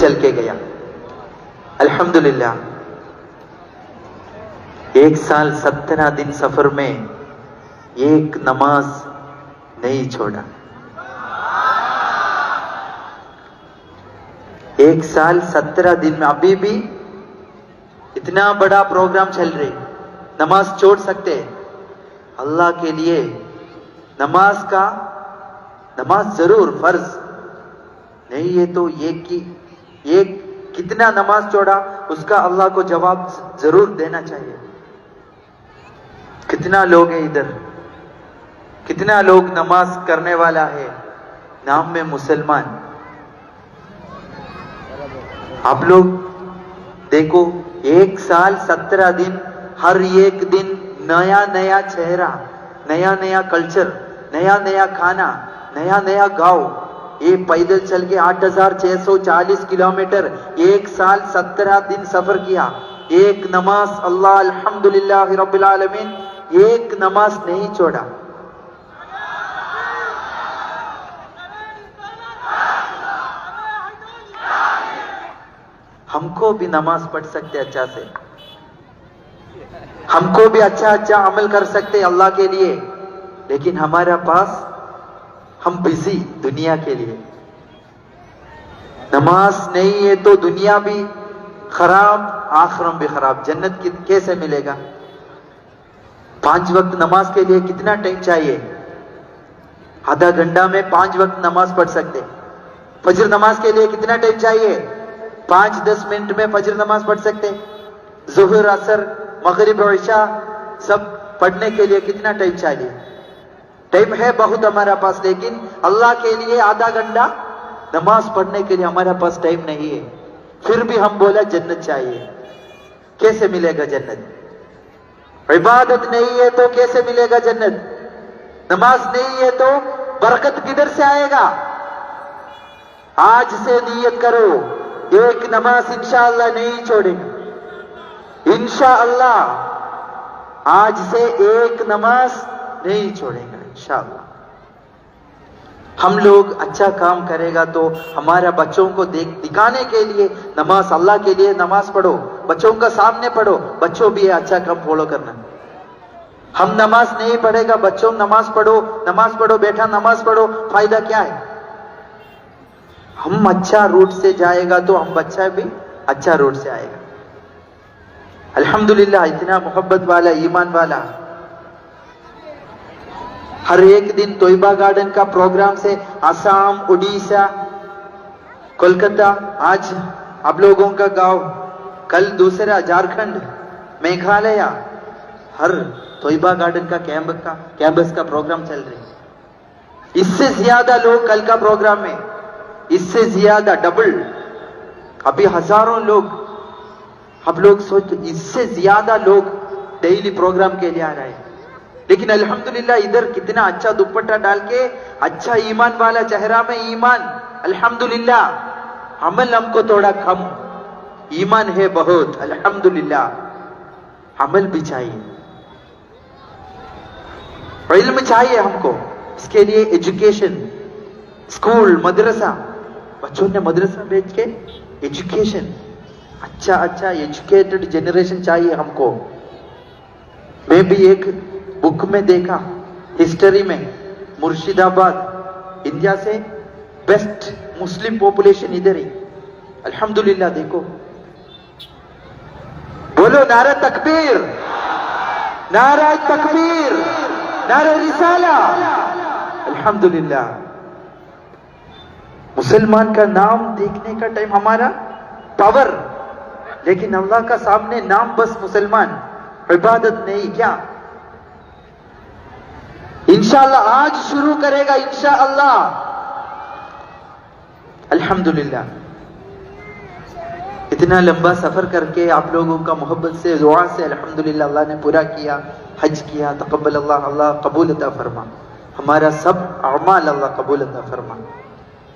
चल के गया। अल्हम्दुलिल्लाह 1 साल 17 दिन सफर में एक नमाज नहीं छोड़ा। 1 साल 17 दिन में अभी भी इतना बड़ा प्रोग्राम चल रहे, नमाज छोड़ सकते हैं अल्लाह के लिए? नमाज जरूर फर्ज नहीं है तो एक कितना नमाज छोड़ा उसका अल्लाह को जवाब जरूर देना चाहिए। कितना लोग हैं इधर, कितना लोग नमाज करने वाला है नाम में मुसलमान। आप लोग देखो 1 साल 17 दिन हर एक दिन नया नया चेहरा, नया नया कल्चर, नया नया खाना, नया नया गांव। ये पैदल चल के 8640 किलोमीटर 1 साल 17 दिन सफर किया। एक नमाज अल्लाह अल्हम्दुलिल्लाह रब्बिल आलमीन एक नमाज नहीं छोड़ा। हमको भी नमाज पढ़ सकते अच्छा से, हमको भी अच्छा अच्छा अमल कर सकते अल्लाह के लिए, लेकिन हमारा पास हम बिजी दुनिया के लिए। नमाज नहीं है तो दुनिया भी खराब, आखिरत भी खराब। जन्नत कैसे मिलेगा? 5 वक्त नमाज के लिए कितना टाइम चाहिए? आधा घंटा में 5 वक्त नमाज पढ़ सकते। फजर नमाज के लिए कितना टाइम चाहिए? 5-10 मिनट में फजर नमाज पढ़ सकते। जुहर, असर, मगरिब और इशा सब पढ़ने के लिए कितना टाइम चाहिए? टाइम है बहुत हमारा पास, लेकिन अल्लाह के लिए आधा घंटा नमाज पढ़ने के लिए हमारा पास टाइम नहीं है। फिर भी हम बोला जन्नत चाहिए। कैसे मिलेगा जन्नत? इबादत नहीं है तो कैसे मिलेगा जन्नत? नमाज नहीं है तो बरकत किधर से आएगा? आज से नियत करो, एक नमाज इंशाअल्लाह नहीं छोड़ेगा। इंशाअल्लाह आज से एक नमाज नहीं छोड़ेगा इंशाअल्लाह। हम लोग अच्छा काम करेगा तो हमारा बच्चों को दिखाने के लिए नमाज, अल्लाह के लिए नमाज पढ़ो, बच्चों का सामने पढ़ो, बच्चों भी अच्छा काम फॉलो करना। हम नमाज नहीं पढ़ेगा, बच्चों नमाज पढ़ो बेटा नमाज पढ़ो, फायदा क्या है? हम अच्छा रूट से जाएगा तो हम बच्चा भी अच्छा रूट से आएगा। अल्हम्दुलिल्लाह इतना मोहब्बत वाला, ईमान वाला। हर एक दिन तोयबा गार्डन का प्रोग्राम से असम, उड़ीसा, कोलकाता, आज आप लोगों का गांव, कल दूसरा झारखंड, मेघालय, हर तोयबा गार्डन का कैंपस का प्रोग्राम चल रही है। इससे ज्यादा लोग कल का प्रोग्राम में, इससे ज्यादा डबल, अभी हजारों लोग, आप लोग सोचो इससे ज्यादा लोग डेली प्रोग्राम के लिए आ रहे हैं। लेकिन अल्हम्दुलिल्लाह इधर कितना अच्छा दुपट्टा डाल के, अच्छा ईमान वाला चेहरा में ईमान, अल्हम्दुलिल्लाह। अमल हमको थोड़ा कम, ईमान है बहुत, अल्हम्दुलिल्लाह। अमल भी चाहिए, इल्म चाहिए हमको। इसके लिए एजुकेशन, स्कूल, मदरसा, बच्चों ने मदरसा भेज के एजुकेशन, अच्छा एजुकेटेड जनरेशन चाहिए हमको। मैं भी एक बुक में देखा, हिस्ट्री में, मुर्शिदाबाद इंडिया से बेस्ट मुस्लिम पॉपुलेशन इधर ही। अल्हम्दुलिल्लाह देखो, बोलो नारा तकबीर, नारा तकबीर, नारा रिसाला। अल्हम्दुलिल्लाह मुसलमान का नाम देखने का टाइम हमारा पावर, लेकिन अल्लाह का सामने नाम बस मुसलमान, इबादत नहीं। क्या इंशाअल्लाह आज शुरू करेगा इंशाअल्लाह। अल्हम्दुलिल्लाह इतना लंबा सफर करके आप लोगों का मोहब्बत से, दुआ से अल्हम्दुलिल्लाह अल्लाह ने पूरा किया, हज किया। तकब्बल अल्लाह, अल्लाह कबूल अता फरमा, हमारा सब अमाल अल्लाह कबूल अता फरमा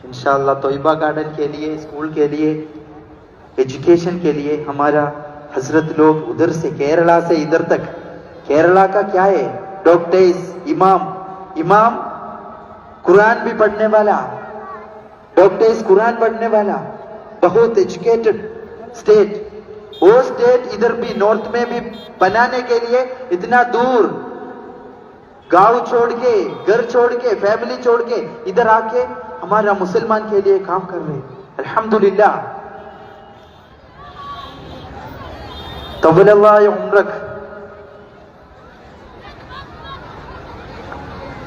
इंशाअल्लाह। तोयबा गार्डन के लिए, स्कूल के लिए, एजुकेशन के लिए हमारा हजरत लोग उधर से केरला से इधर तक, केरला का क्या है, डॉक्टर्स, इमाम कुरान भी पढ़ने वाला, डॉक्टर्स कुरान पढ़ने वाला, बहुत एजुकेटेड स्टेट, वो स्टेट इधर भी नॉर्थ में भी बनाने के लिए इतना दूर गांव छोड़ के, घर छोड़ के, फैमिली छोड़ के इधर आके हमारा मुसलमान के लिए काम कर रहे हैं। अल्हम्दुलिल्लाह। तवल्लाह उम्रक।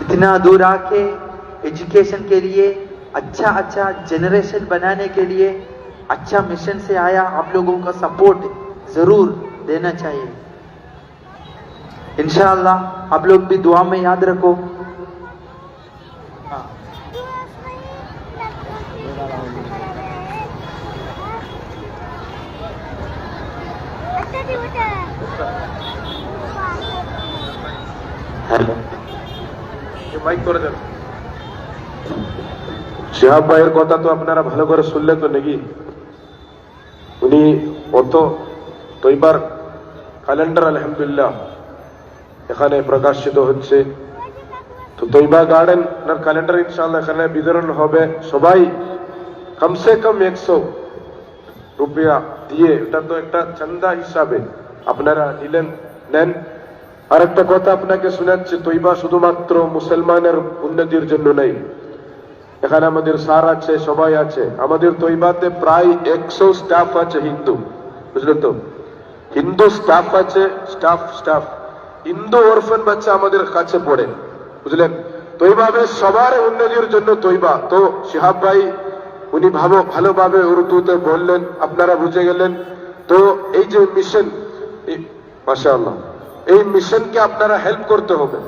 इतना दूर आके एजुकेशन के लिए अच्छा अच्छा जनरेशन बनाने के लिए अच्छा मिशन से आया। आप लोगों का सपोर्ट जरूर देना चाहिए। इंशाअल्लाह आप लोग भी दुआ में याद रखो। हेलो, মাইক করে দেন। শিহাব ভাইয়ের কথা তো আপনারা ভালো করে শুনলে তো নাকি? উনি অত তৈবার ক্যালেন্ডার আলহামদুলিল্লাহ এখানে প্রকাশিত হচ্ছে। তো তৈবা গার্ডেন ক্যালেন্ডার ইনশাআল্লাহ এখানে বিতরণ হবে। সবাই কমসে কম 100 রুপিয়া দিয়ে, এটা তো একটা চান্দা হিসাবে আপনারা নিলেন নেন। আর একটা কথা আপনাকে শোনাচ্ছি, তৈবা শুধুমাত্র মুসলমানের উন্নতির জন্য নেই। এখানে আমাদের স্যার আছে, সবাই আছে। আমাদের তৈবাতে প্রায় 100 স্টাফ আছে হিন্দু, বুঝলেন তো? হিন্দু স্টাফ আছে, স্টাফ হিন্দু অরফান বাচ্চা আমাদের কাছে পড়ে, বুঝলেন তো? এইভাবে সবার উন্নতির জন্য তৈবা। তো শিহাব ভাই উনি ভালোভাবে উর্দুতে বললেন, আপনারা বুঝে গেলেন। তো এই যে মিশন, মাশাআল্লাহ, এই মিশনকে আপনারা হেল্প করতে হবে।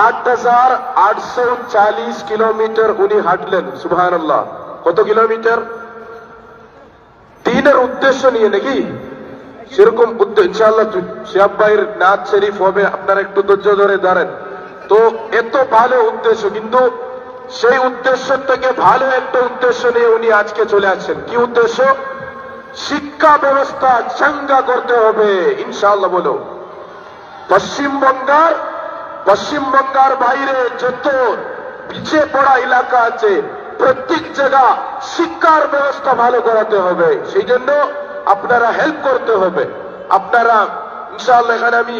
8840 কিলোমিটার উনি হাঁটলেন, সুবহানাল্লাহ। কত কিলোমিটার? 3 উদ্দেশ্য নিয়ে নাকি? সেরকম ইনশাআল্লাহ শিহাব ভাইয়ের নাত শরীফ হবে, আপনারা একটু ধৈর্য ধরে দাঁড়ান। তো এত ভালো উদ্দেশ্য, কিন্তু সেই উদ্দেশ্য থেকে ভালো একটা উদ্দেশ্য নিয়ে উনি আজকে চলে আসছেন। কি উদ্দেশ্য? শিক্ষা ব্যবস্থা চাঙ্গা করতে হবে ইনশাআল্লাহ। বলো, পশ্চিমবঙ্গের বাইরে যত পিছিয়ে পড়া এলাকা আছে প্রত্যেক জায়গা শিক্ষার ব্যবস্থা ভালো করাতে হবে। সেই জন্য আপনারা হেল্প করতে হবে। আপনারা ইনশাআল্লাহ এখানে আমি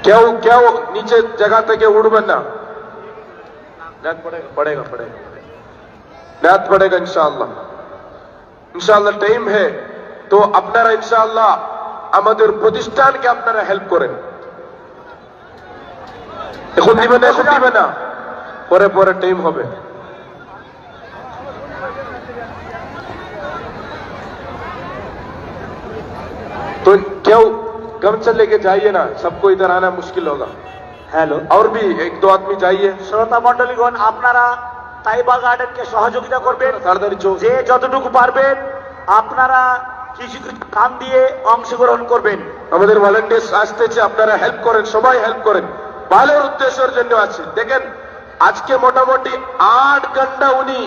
কেউ নিচের জায়গা থেকে উঠবেন না, পড়েগা ইনশাআল্লাহ টাইম হে। তো আপনারা ইনশাআল্লাহ আমাদের প্রতিষ্ঠানকে আপনারা হেল্প করেন। এখন দিবেন না, পরে টাইম হবে। तो क्यों गमछा लेके जाइए ना, सबको इधर आना मुश्किल होगा। हेलो, और भी 1-2 आदमी जाइए। শ্রোতা মণ্ডলীগণ, আপনারা তাইবা গার্ডেনকে সহযোগিতা করবেন, তাড়াতাড়ি যে যতটুকু পারবেন আপনারা কিছু কাম দিয়ে অংশগ্রহণ করবেন। আমাদের ভলান্টিয়ার্স আসতেছে, আপনারা হেল্প করেন, সবাই হেল্প করেন, ভালোর উদ্দেশ্যের জন্য আছে। দেখেন আজকে মোটামুটি 8 ঘন্টা উনি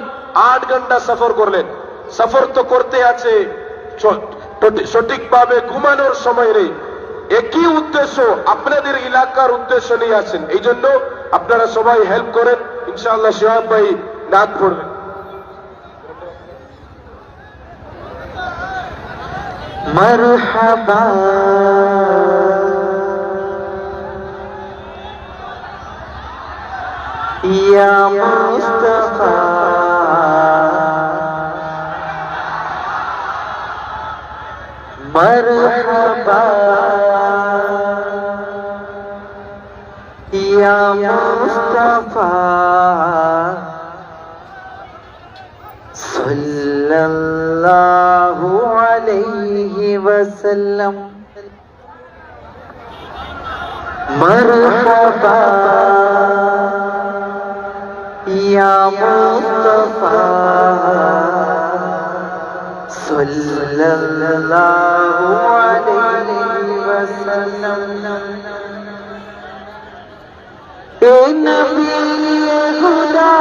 8 ঘন্টা সফর করলেন। সফর তো করতে আছে, সঠিকভাবে ঘুমানোর সময় নেই। একই উদ্দেশ্য, আপনাদের এলাকার উদ্দেশ্য নিয়ে আছেন। এই জন্য আপনারা সবাই হেল্প করেন। ইনশাআল্লাহ শিহাব ভাই নাত পড়বেন। मरहबा या मुस्तफा, मरहबा या मुस्तफा, सल्लल्लाहु अलैहि वसल्लम। मरहबा या मुस्तफा, सल्लल्लाहु अलैहि वसल्लम। ए नबी खुदा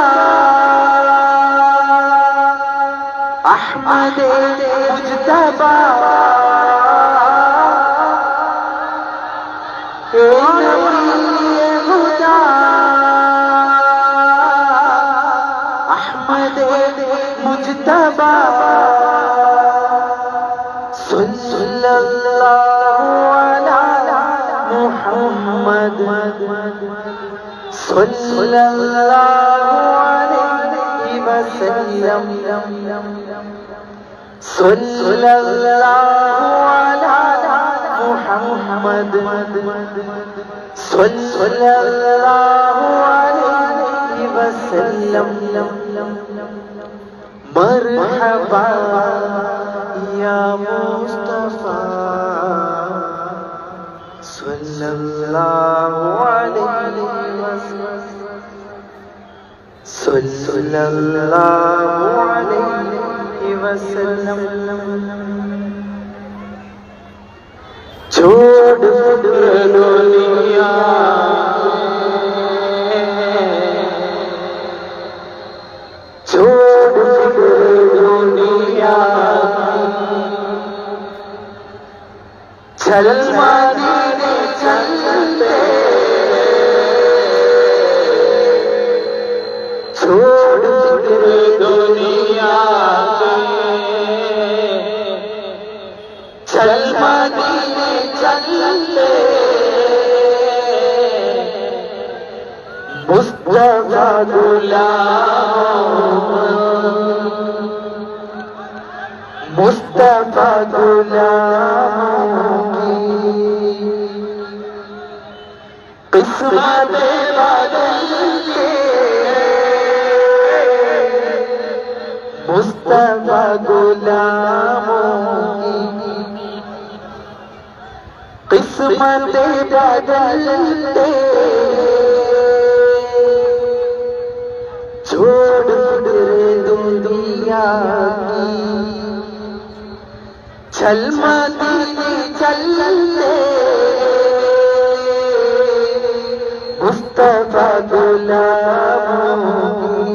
अहमद मुज्तबा, ए नबी खुदा अहमद मुज्तबा सल्लल्लाहु अला मुहम्मद सल्लल्लाहु अलैहि वसल्लम सल्लल्लाहु अला मुहम्मद सल्लल्लाहु अलैहि वसल्लम मरहबा या मुस्तफा सल्लल्लाहु अलैहि वसल्लम सल्लल्लाहु अलैहि वसल्लम छोड़ दुनिया छोड़ दुनिया चल मदीने चलते छोड़ दुनिया चल मदीने चलते मुस्तफा गुलाम मुस्तफा गुलाम किस्मत बदलते मुस्तफा गुलामों की किस्मत बदलते छोड़ दे दुनिया की चल मदीने चलते मुस्तफा गुलामों की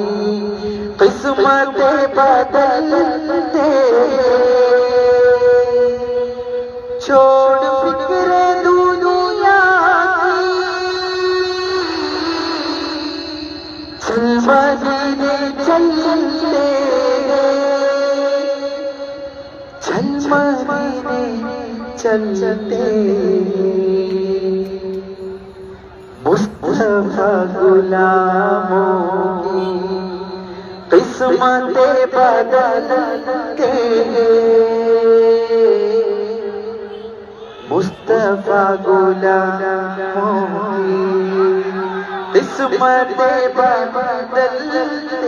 किस्मत बदलते छोड़ फिक्र दुनिया की चल मदीने चलते चल मदीने चलते मुस्तफा गुलामों की किस्मत बदलते मुस्तफा गुलामों की किस्मत बदलते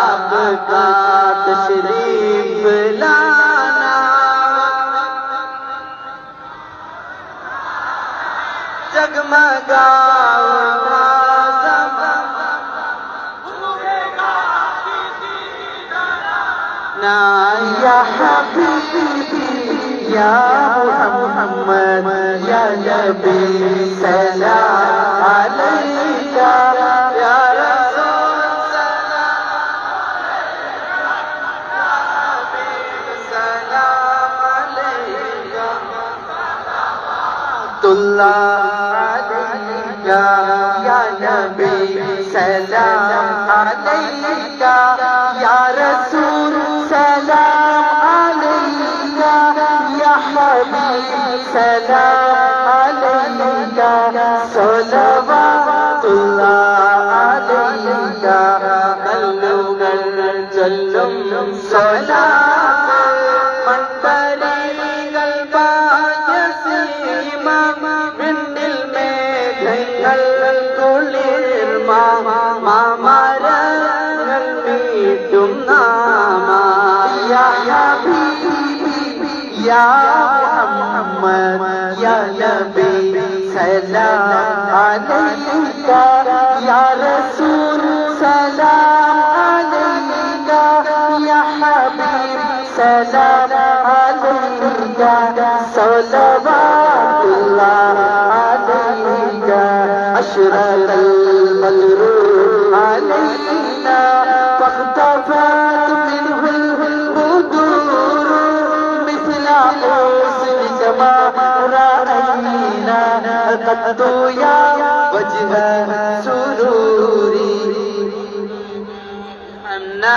आपका तशरीफ लाना जगमगाऊंगा ना या हबीबी या मुहम्मद या नबी सलाम अलैका या रसूल सलाम अलैका अलैका या नबी सलाम अलैका या रसूल सलाम अलैका या हबीब सलाम अलैका सलवातुल्लाह अलैका कल्लुगल जल्लुम सलाम मंदरीगल बायसीमा विंडिल में घंगल कुलिरमा मामरगल मीटुम नामा या हबीबी या मुहम्मद या नबी सलाम अलैका या रसूल सलाम अलैका या हबीब सलाम अलैका सलवातुल्लाह अलैका अशरकल बद्रु अलैना फख्तफत मिनहुल बुदूर मिथला हुस्निक मा रअयना क़द्दु या वजह सुरूरी अन्ना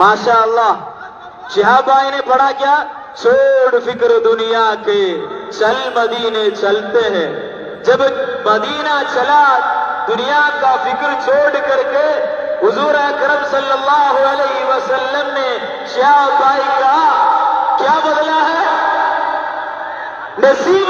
माशाअल्लाह शिहाब भाई ने पढ़ा क्या छोड़ फिक्र दुनिया के चल मदीने चलते हैं जब मदीना चला दुनिया का फिक्र छोड़ करके हुजूर अकरम सल्लल्लाहु अलैहि वसल्लम ने शिहाब भाई का क्या बदला है नसीब